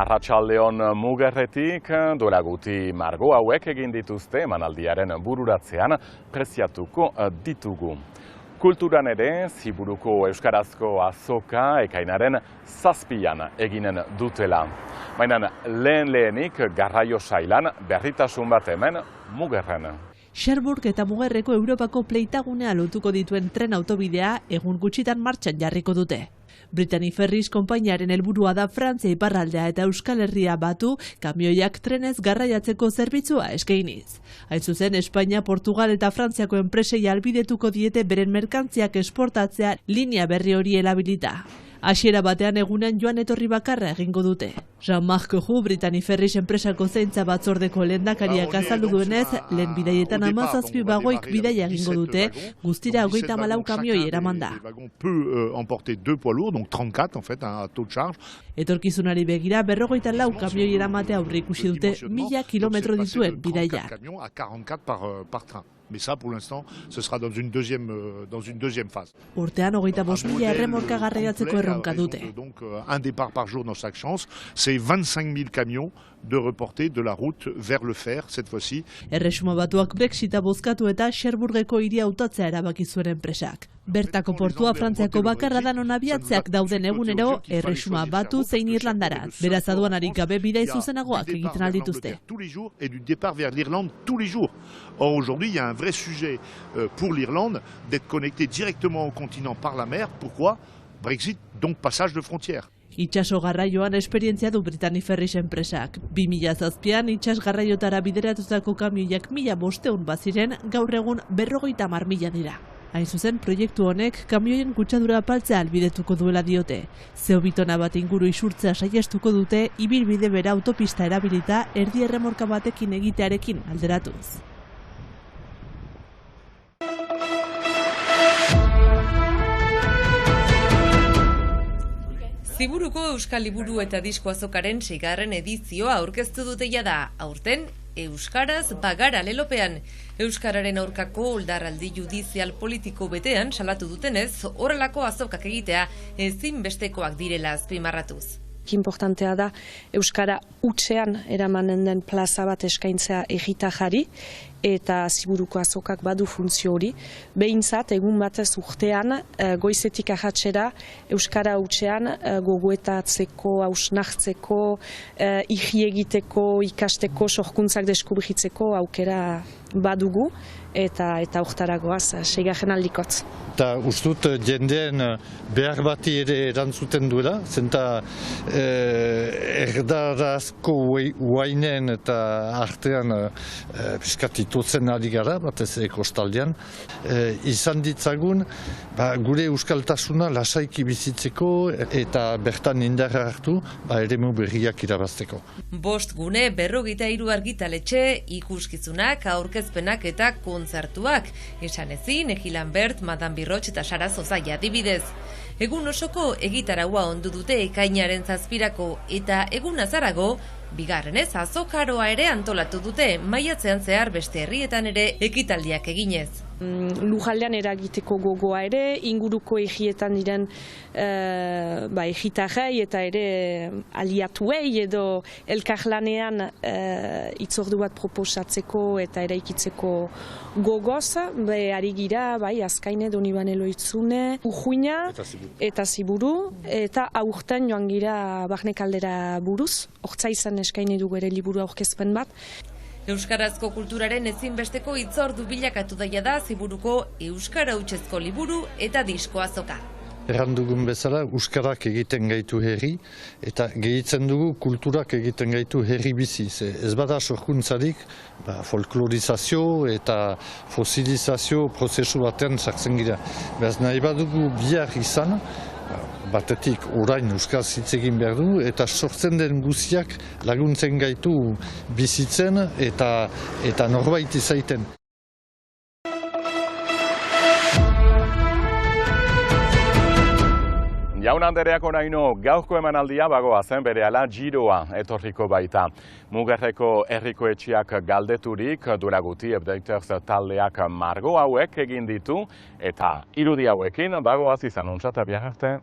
Arratsaldeon Mugerretik duela guti margo hauek egin dituzte emanaldiaren bururatzean preziatuko ditugu. Kulturan ere, Ziburuko Euskarazko azoka ekainaren 7an eginen dutela. Baina lehenik garraio sailan berritasun bat hemen Mugerren. Cherbourg eta Mugerreko Europako pleitagunea lotuko dituen tren autobidea egun gutxitan martxan jarriko dute. Brittany Ferries konpainiaren helburua da Frantzia iparraldea eta Euskal Herria batu kamioiak trenez garraiatzeko zerbitzua eskainiz. Hain zuzen, Espainia, Portugal eta Frantziako enpresei ahalbidetuko diete beren merkantziak esportatzea linea berri hori erabilita. Hasiera batean egunean joan etorri bakarra egingo dute. Jean-Marc Roux, Brittany Ferries enpresako zaintza batzordeko lehendakariak azaldu duenez, lehen bidaietan 17 bagoik bidaia egingo dute, guztira 34 kamioi eramanda. Etorkizunari begira 44 kamioi eramatea aurreikusi dute 1000 kilometro dituen bidaiak. Mais ça, pour l'instant, ce sera dans une deuxième phase. Urtean 25.000 erremorka garraiatzeko erronka dute. Donc, un départ par jour dans chaque chance, c'est 25 000 camions de reporter de la route vers le fer, cette fois-ci. Erresuma Batuak Brexita bozkatu eta Cherbourgeko hiria hautatzea erabaki zuen enpresak. Bertako portua Frantziako bakarra da non abiatzeak dauden egunero Erresuma Batu zein Irlandaraz. Beraz aduanarik gabe bidai zuzenagoak egiten aldituzte. Tous les jours et du départ vers l'Irlande tous les jours. Or aujourd'hui, il y a un vrai sujet pour l'Irlande d'être connecté directement au continent par la mer. Pourquoi? Brexit, donc passage de frontières. Itxaso garraioan esperientzia du Brittany Ferries enpresak. 2007an itxas garraiotara bideratutako kamioiak 1500 baziren, gaur egun 50.000 dira. Hain zuzen, proiektu honek kamioien kutsadura apaltzea ahalbidetuko duela diote. CO2 tona bat inguru isurtzea saiestuko dute, ibilbide bera autopista erabilita erdi erremorka batekin egitearekin alderatuz. Ziburuko Euskal Liburu eta Disko Azokaren 6. edizioa aurkeztu dute jada, aurten Euskaraz bagara lelopean. Euskararen aurkako oldarraldi judizial politiko betean salatu dutenez, horrelako azokak egitea ezinbestekoak direla azpimarratuz. Importantea da Euskara hutsean eramanen den plaza bat eskaintzea herritarrari eta Ziburuko azokak badu funtzio hori. Behintzat, egun batez urtean, goizetik arratsera Euskara hutsean gogoetatzeko, hausnartzeko, irri egiteko, ikasteko, sorkuntzak deskubritzeko aukera badugu eta hortaragoaz 6. aldikotz. Eta ustut jendeen behar bati ere erantzuten duela, zenta erdarazko uainen eta artean piskat itutzen ari gara, batez kostaldean, izan ditzagun gure euskaltasuna lasaiki bizitzeko eta bertan indarra hartu eremu berriak irabazteko. 5 gune 43 argitaletxe, ikuskizunak, aurkezpenak eta kontzertuak. Esan ezin, Egilan Bert, Madan Birrotx eta Sara Zozaia adibidez. Egun osoko egitaraua ondu dute ekainaren 7 eta egun azarago, bigarrenez azokaroa ere antolatu dute, maiatzean zehar beste herrietan ere ekitaldiak eginez. Lujaldean eragiteko gogoa ere, inguruko egietan diren egitarrei eta ere aliatuei edo elkarlanean itzordu bat proposatzeko eta eraikitzeko gogoz, ari gira, Azkaine, Donibane Loitzune, Ujuina eta Ziburu, eta aurten joan gira Barnekaldera buruz, Hortzaizan eskaini dugu ere liburu aurkezpen bat. Euskarazko kulturaren ezinbesteko hitzordu bilakatu daia da Ziburuko Euskara hutsezko liburu eta disko azoka. Errandugun bezala, Euskarak egiten gaitu herri, eta gehitzen dugu kulturak egiten gaitu herri bizi. Ez bada sorkuntzarik, folklorizazio eta fosilizazio prozesu batean sartzen gira. Beraz nahi badugu bihar izan, batetik orain euskaraz hitz egin behar du eta sortzen den guztiak laguntzen gaitu bizitzen eta norbait izaiten. Jaun Andereak oraino gaurko emanaldia bagoazen berehala giroa etorriko baita. Mugerreko herriko etxeak galdeturik duela guti Updaters taldeak margo hauek egin ditu eta irudi hauekin bagoaz izan ontzat abiar arte.